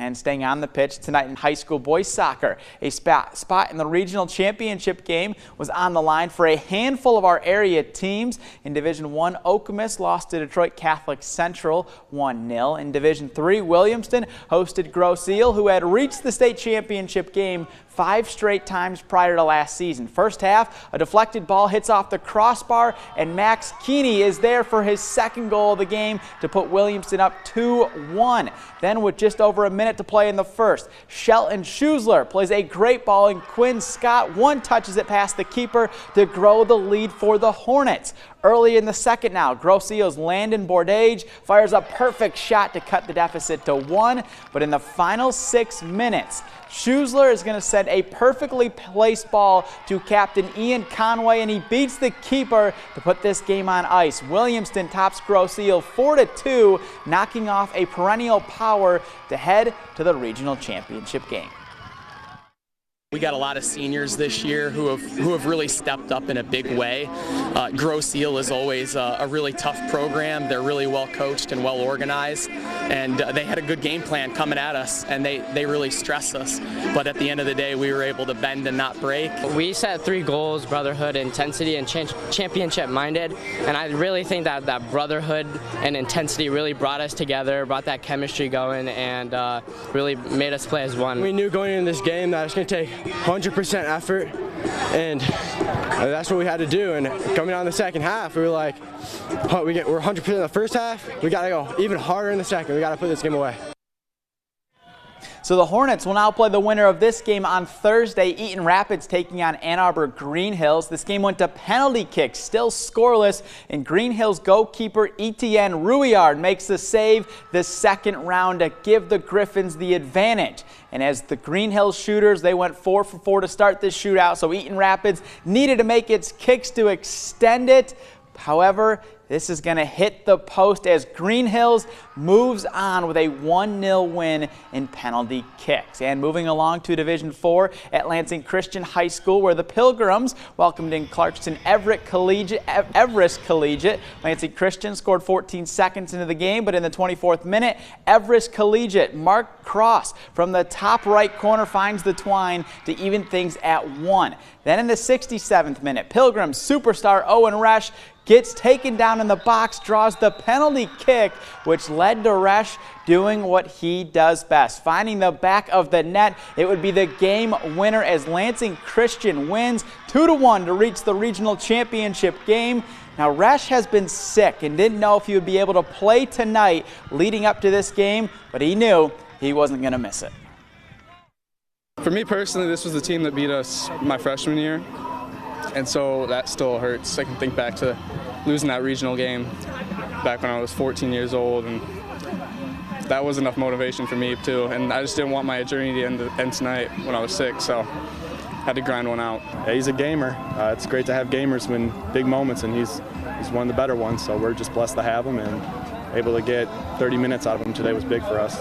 And staying on the pitch tonight in high school boys soccer, a spot in the regional championship game was on the line for a handful of our area teams. In Division I, Okemos lost to Detroit Catholic Central 1-0. In Division III, Williamston hosted Grosse Ile, who had reached the state championship game 5 straight times prior to last season. First half, a deflected ball hits off the crossbar, and Max Keeney is there for his second goal of the game to put Williamston up 2-1. Then with just over a minute to play in the first, Shelton Schusler plays a great ball, and Quinn Scott one-touches it past the keeper to grow the lead for the Hornets. Early in the second now, Grosse Ile's Landon Bordage fires a perfect shot to cut the deficit to 1, but in the final 6 minutes, Schusler is going to send a perfectly placed ball to captain Ian Conway, and he beats the keeper to put this game on ice. Williamston tops Grosse Ile 4-2, knocking off a perennial power to head to the regional championship game. We got a lot of seniors this year who have really stepped up in a big way. Grosse Ile is always a really tough program. They're really well coached and well organized, and they had a good game plan coming at us, and they really stressed us. But at the end of the day, we were able to bend and not break. We set 3 goals: brotherhood, intensity, and championship minded. And I really think that brotherhood and intensity really brought us together, brought that chemistry going, and really made us play as one. We knew going into this game that it's going to take 100% effort, and that's what we had to do. And coming out in the second half, we were like, we're 100% in the first half. We got to go even harder in the second. We got to put this game away. So the Hornets will now play the winner of this game on Thursday. Eaton Rapids taking on Ann Arbor Green Hills. This game went to penalty kicks, still scoreless, and Green Hills goalkeeper Etienne Ruillard makes the save the second round to give the Griffins the advantage. And as the Green Hills shooters, they went 4 for 4 to start this shootout, so Eaton Rapids needed to make its kicks to extend it. However, this is going to hit the post as Green Hills moves on with a 1-0 win in penalty kicks. And moving along to Division IV at Lansing Christian High School, where the Pilgrims welcomed in Clarkston Everest Collegiate. Lansing Christian scored 14 seconds into the game, but in the 24th minute, Everest Collegiate Mark Cross from the top right corner finds the twine to even things at 1. Then in the 67th minute, Pilgrims superstar Owen Resch gets taken down in the box, draws the penalty kick, which led to Resch doing what he does best, finding the back of the net. It would be the game winner as Lansing Christian wins 2-1 to reach the regional championship game. Now, Resch has been sick and didn't know if he would be able to play tonight leading up to this game, but he knew he wasn't going to miss it. For me personally, this was the team that beat us my freshman year. And so that still hurts. I can think back to losing that regional game back when I was 14 years old, and that was enough motivation for me too. And I just didn't want my journey to end tonight when I was sick, so I had to grind one out. Yeah, he's a gamer. It's great to have gamers win big moments, and he's one of the better ones, so we're just blessed to have him, and able to get 30 minutes out of him today was big for us.